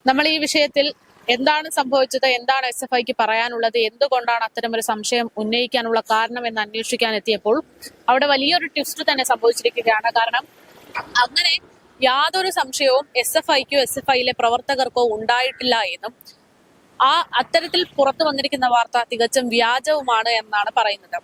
നമ്മൾ ഈ വിഷയത്തിൽ എന്താണ് സംഭവിച്ചത്, എന്താണ് SFIക്ക് പറയാനുള്ളത്, എന്തുകൊണ്ടാണ് അത്തരമൊരു സംശയം ഉന്നയിക്കാനുള്ള കാരണം എന്ന് അന്വേഷിക്കാൻ എത്തിയപ്പോൾ അവിടെ വലിയൊരു ട്വിസ്റ്റ് തന്നെ സംഭവിച്ചിരിക്കുകയാണ്. കാരണം അങ്ങനെ യാതൊരു സംശയവും SFIക്കോ SFIയിലെ പ്രവർത്തകർക്കോ ഉണ്ടായിട്ടില്ല എന്നും അത്തരത്തിൽ പുറത്തു വന്നിരിക്കുന്ന വാർത്ത തികച്ചും വ്യാജവുമാണ് എന്നാണ് പറയുന്നത്.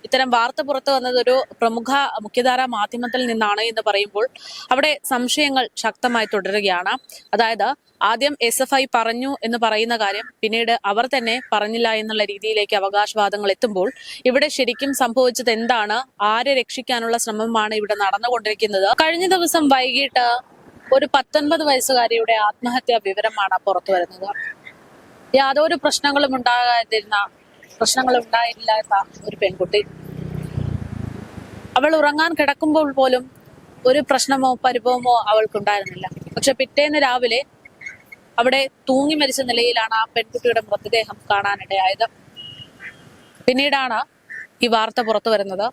ഇത്തരം വാർത്ത പുറത്തു വന്നത് ഒരു പ്രമുഖ മുഖ്യധാരാ മാധ്യമത്തിൽ നിന്നാണ് എന്ന് പറയുമ്പോൾ അവിടെ സംശയങ്ങൾ ശക്തമായി തുടരുകയാണ്. അതായത് ആദ്യം SFI പറഞ്ഞു എന്ന് പറയുന്ന കാര്യം പിന്നീട് അവർ തന്നെ പറഞ്ഞില്ല എന്നുള്ള രീതിയിലേക്ക് അവകാശവാദങ്ങൾ എത്തുമ്പോൾ ഇവിടെ ശരിക്കും സംഭവിച്ചത് എന്താണ്, ആരെ രക്ഷിക്കാനുള്ള ശ്രമമാണ് ഇവിടെ നടന്നുകൊണ്ടിരിക്കുന്നത്? കഴിഞ്ഞ ദിവസം വൈകിട്ട് ഒരു 19 വയസ്സുകാരിയുടെ ആത്മഹത്യാ വിവരമാണ് പുറത്തു വരുന്നത്. യാതൊരു പ്രശ്നങ്ങളും ഉണ്ടായില്ലാത്ത ഒരു പെൺകുട്ടി, അവൾ ഉറങ്ങാൻ കിടക്കുമ്പോൾ പോലും ഒരു പ്രശ്നമോ പരിഭവമോ അവൾക്കുണ്ടായിരുന്നില്ല. പക്ഷെ പിറ്റേന്ന് രാവിലെ അവിടെ തൂങ്ങി മരിച്ച നിലയിലാണ് ആ പെൺകുട്ടിയുടെ മൃതദേഹം കാണാനിടയായത്. പിന്നീടാണ് ഈ വാർത്ത പുറത്തു വരുന്നത്.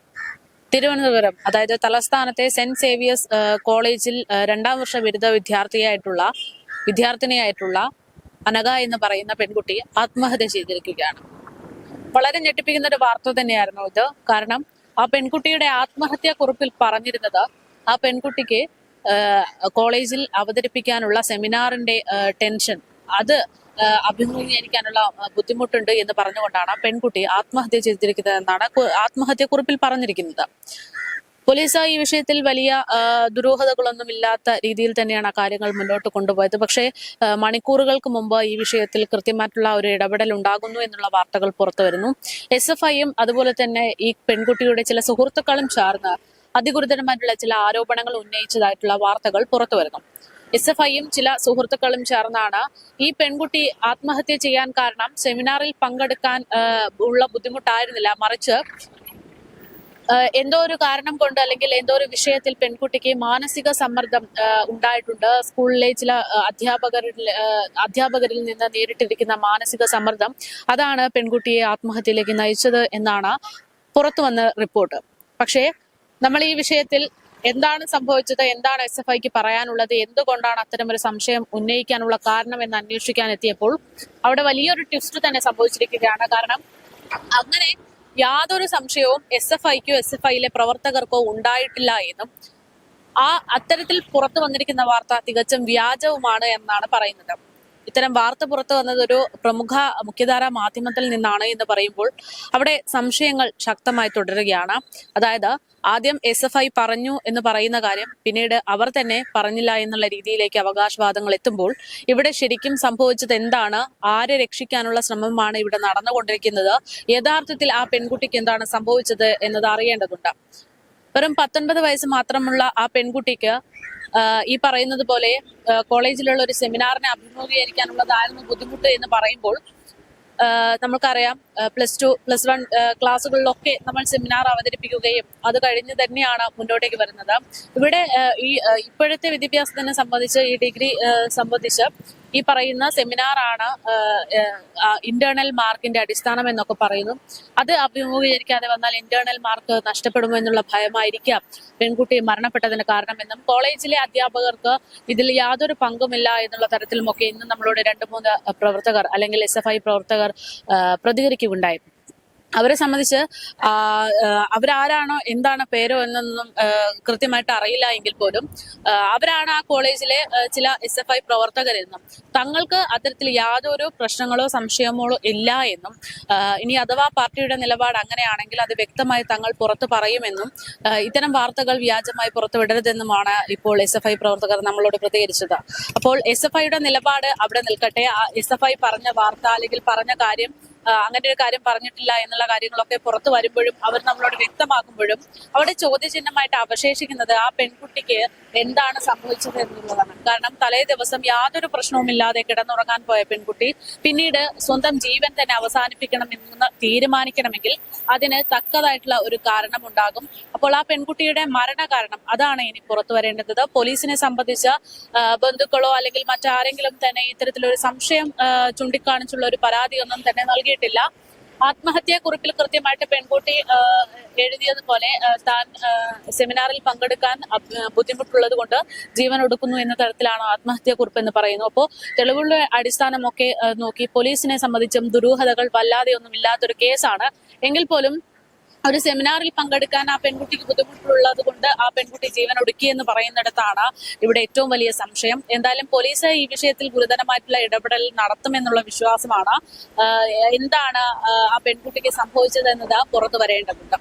തിരുവനന്തപുരം, അതായത് തലസ്ഥാനത്തെ സെന്റ് സേവിയേഴ്സ് കോളേജിൽ 2ാം വർഷ ബിരുദ വിദ്യാർത്ഥിനിയായിട്ടുള്ള അനഘ എന്ന് പറയുന്ന പെൺകുട്ടി ആത്മഹത്യ ചെയ്തിരിക്കുകയാണ്. വളരെ ഞെട്ടിപ്പിക്കുന്ന ഒരു വാർത്ത തന്നെയായിരുന്നു ഇത്. കാരണം ആ പെൺകുട്ടിയുടെ ആത്മഹത്യാ കുറിപ്പിൽ പറഞ്ഞിരുന്നത് ആ പെൺകുട്ടിക്ക് കോളേജിൽ അവതരിപ്പിക്കാനുള്ള സെമിനാറിന്റെ ടെൻഷൻ, അത് അഭിമുഖീകരിക്കാനുള്ള ബുദ്ധിമുട്ടുണ്ട് എന്ന് പറഞ്ഞുകൊണ്ടാണ് ആ പെൺകുട്ടി ആത്മഹത്യ ചെയ്തിരിക്കുന്നത് എന്നാണ് ആത്മഹത്യാ കുറിപ്പിൽ പറഞ്ഞിരിക്കുന്നത്. പോലീസ് ഈ വിഷയത്തിൽ വലിയ ദുരൂഹതകളൊന്നും ഇല്ലാത്ത രീതിയിൽ തന്നെയാണ് കാര്യങ്ങൾ മുന്നോട്ട് കൊണ്ടുപോയത്. പക്ഷേ മണിക്കൂറുകൾക്ക് മുമ്പ് ഈ വിഷയത്തിൽ കൃത്യമായിട്ടുള്ള ഒരു ഇടപെടൽ ഉണ്ടാകുന്നു എന്നുള്ള വാർത്തകൾ പുറത്തു വരുന്നു. SFIയും അതുപോലെ തന്നെ ഈ പെൺകുട്ടിയുടെ ചില സുഹൃത്തുക്കളും ചേർന്ന് അതിഗുരുതരമായിട്ടുള്ള ചില ആരോപണങ്ങൾ ഉന്നയിച്ചതായിട്ടുള്ള വാർത്തകൾ പുറത്തു വരുന്നു. SFIയും ചില സുഹൃത്തുക്കളും ചേർന്നാണ് ഈ പെൺകുട്ടി ആത്മഹത്യ ചെയ്യാൻ കാരണം സെമിനാറിൽ പങ്കെടുക്കാൻ ഉള്ള ബുദ്ധിമുട്ടായിരുന്നില്ല, മറിച്ച് എന്തോ ഒരു കാരണം കൊണ്ട് അല്ലെങ്കിൽ എന്തോ ഒരു വിഷയത്തിൽ പെൺകുട്ടിക്ക് മാനസിക സമ്മർദ്ദം ഉണ്ടായിട്ടുണ്ട്. സ്കൂളിലെ ചില അധ്യാപകരിൽ നിന്ന് നേരിട്ടിരിക്കുന്ന മാനസിക സമ്മർദ്ദം, അതാണ് പെൺകുട്ടിയെ ആത്മഹത്യയിലേക്ക് നയിച്ചത് എന്നാണ് പുറത്തു വന്ന റിപ്പോർട്ട്. പക്ഷേ നമ്മൾ ഈ വിഷയത്തിൽ എന്താണ് സംഭവിച്ചത്, എന്താണ് SFIക്ക് പറയാനുള്ളത്, എന്തുകൊണ്ടാണ് അത്തരമൊരു സംശയം ഉന്നയിക്കാനുള്ള കാരണം എന്ന് അന്വേഷിക്കാൻ എത്തിയപ്പോൾ അവിടെ വലിയൊരു ട്വിസ്റ്റ് തന്നെ സംഭവിച്ചിരിക്കുകയാണ്. കാരണം അങ്ങനെ യാതൊരു സംശയവും SFIക്കോ SFIയിലെ പ്രവർത്തകർക്കോ ഉണ്ടായിട്ടില്ല എന്നും അത്തരത്തിൽ പുറത്തു വന്നിരിക്കുന്ന വാർത്ത തികച്ചും വ്യാജവുമാണ് എന്നാണ് പറയുന്നത്. ഇത്തരം വാർത്ത പുറത്തു വന്നത് ഒരു പ്രമുഖ മുഖ്യധാരാ മാധ്യമത്തിൽ നിന്നാണ് എന്ന് പറയുമ്പോൾ അവിടെ സംശയങ്ങൾ ശക്തമായി തുടരുകയാണ്. അതായത് ആദ്യം SFI പറഞ്ഞു എന്ന് പറയുന്ന കാര്യം പിന്നീട് അവർ തന്നെ പറഞ്ഞില്ല എന്നുള്ള രീതിയിലേക്ക് അവകാശവാദങ്ങൾ എത്തുമ്പോൾ ഇവിടെ ശരിക്കും സംഭവിച്ചത് എന്താണ്, ആരെ രക്ഷിക്കാനുള്ള ശ്രമമാണ് ഇവിടെ നടന്നുകൊണ്ടിരിക്കുന്നത്, യഥാർത്ഥത്തിൽ ആ പെൺകുട്ടിക്ക് എന്താണ് സംഭവിച്ചത് എന്നത് അറിയേണ്ടതുണ്ട്. വെറും 19 വയസ്സ് മാത്രമുള്ള ആ പെൺകുട്ടിക്ക് ഈ പറയുന്നത് പോലെ കോളേജിലുള്ള ഒരു സെമിനാറിനെ അഭിമുഖീകരിക്കാനുള്ളതായിരുന്നു ബുദ്ധിമുട്ട് എന്ന് പറയുമ്പോൾ നമുക്കറിയാം +2, +1 ക്ലാസ്സുകളിലൊക്കെ നമ്മൾ സെമിനാർ അവതരിപ്പിക്കുകയും അത് കഴിഞ്ഞ് തന്നെയാണ് മുന്നോട്ടേക്ക് വരുന്നത്. ഇവിടെ ഇപ്പോഴത്തെ വിദ്യാഭ്യാസത്തിനെ സംബന്ധിച്ച്, ഈ ഡിഗ്രി സംബന്ധിച്ച് ഈ പറയുന്ന സെമിനാറാണ് ഇന്റേണൽ മാർക്കിന്റെ അടിസ്ഥാനം എന്നൊക്കെ പറയുന്നു. അത് അഭിമുഖീകരിക്കാതെ വന്നാൽ ഇന്റേണൽ മാർക്ക് നഷ്ടപ്പെടുമോ എന്നുള്ള ഭയമായിരിക്കാം പെൺകുട്ടി മരണപ്പെട്ടതിന് കാരണമെന്നും കോളേജിലെ അധ്യാപകർക്ക് ഇതിൽ യാതൊരു പങ്കുമില്ല എന്നുള്ള തരത്തിലുമൊക്കെ ഇന്ന് നമ്മളോട് 2-3 പ്രവർത്തകർ അല്ലെങ്കിൽ SFI പ്രവർത്തകർ പ്രതികരിക്കുകയുണ്ടായി. അവരെ സംബന്ധിച്ച് അവരാരാണോ എന്താണ് പേരോ എന്നൊന്നും കൃത്യമായിട്ട് അറിയില്ല എങ്കിൽ പോലും അവരാണ് ആ കോളേജിലെ ചില SFI പ്രവർത്തകരെന്നും തങ്ങൾക്ക് അത്തരത്തിൽ യാതൊരു പ്രശ്നങ്ങളോ സംശയമോ ഇല്ല എന്നും ഇനി അഥവാ പാർട്ടിയുടെ നിലപാട് അങ്ങനെയാണെങ്കിൽ അത് വ്യക്തമായി തങ്ങൾ പുറത്തു പറയുമെന്നും ഇത്തരം വാർത്തകൾ വ്യാജമായി പുറത്തുവിടരുതെന്നുമാണ് ഇപ്പോൾ SFI പ്രവർത്തകർ നമ്മളോട് പ്രതികരിച്ചത്. അപ്പോൾ SFIയുടെ നിലപാട് അവിടെ നിൽക്കട്ടെ. SFI പറഞ്ഞ വാർത്ത അല്ലെങ്കിൽ പറഞ്ഞ കാര്യം അങ്ങനെ ഒരു കാര്യം പറഞ്ഞിട്ടില്ല എന്നുള്ള കാര്യങ്ങളൊക്കെ പുറത്തു വരുമ്പോഴും അവർ നമ്മളോട് വ്യക്തമാക്കുമ്പോഴും അവിടെ ചോദ്യചിഹ്നമായിട്ട് അവശേഷിക്കുന്നത് ആ പെൺകുട്ടിക്ക് എന്താണ് സംഭവിച്ചത് എന്നുള്ളതാണ്. കാരണം തലേ ദിവസം യാതൊരു പ്രശ്നവുമില്ലാതെ കിടന്നുറങ്ങാൻ പോയ പെൺകുട്ടി പിന്നീട് സ്വന്തം ജീവൻ തന്നെ അവസാനിപ്പിക്കണമെന്ന് തീരുമാനിക്കണമെങ്കിൽ അതിന് തക്കതായിട്ടുള്ള ഒരു കാരണം ഉണ്ടാകും. അപ്പോൾ ആ പെൺകുട്ടിയുടെ മരണകാരണം അതാണ് ഇനി പുറത്തു വരേണ്ടത്. പോലീസിനെ സംബന്ധിച്ച ബന്ധുക്കളോ അല്ലെങ്കിൽ മറ്റാരെങ്കിലും തന്നെ ഇത്തരത്തിലൊരു സംശയം ചൂണ്ടിക്കാണിച്ചുള്ള ഒരു പരാതിയൊന്നും തന്നെ നൽകിയിട്ടില്ല. ആത്മഹത്യാക്കുറിപ്പിൽ കൃത്യമായിട്ട് പെൺകുട്ടി എഴുതിയതുപോലെ താൻ സെമിനാറിൽ പങ്കെടുക്കാൻ ബുദ്ധിമുട്ടുള്ളത് കൊണ്ട് ജീവൻ ഒടുക്കുന്നു എന്ന തരത്തിലാണ് ആത്മഹത്യാക്കുറിപ്പ് എന്ന് പറയുന്നു. അപ്പോൾ തെളിവുകളുടെ അടിസ്ഥാനമൊക്കെ നോക്കി പോലീസിനെ സംബന്ധിച്ചും ദുരൂഹതകൾ വല്ലാതെയൊന്നും ഇല്ലാത്തൊരു കേസാണ്. എങ്കിൽ പോലും ഒരു സെമിനാറിൽ പങ്കെടുക്കാൻ ആ പെൺകുട്ടിക്ക് ബുദ്ധിമുട്ടുള്ളത് കൊണ്ട് ആ പെൺകുട്ടി ജീവൻ ഒടുക്കിയെന്ന് പറയുന്നിടത്താണ് ഇവിടെ ഏറ്റവും വലിയ സംശയം. എന്തായാലും പോലീസ് ഈ വിഷയത്തിൽ ഗുരുതരമായിട്ടുള്ള ഇടപെടൽ നടത്തുമെന്നുള്ള വിശ്വാസമാണ്. എന്താണ് ആ പെൺകുട്ടിക്ക് സംഭവിച്ചതെന്നത് പുറത്തു വരേണ്ടതുണ്ട്.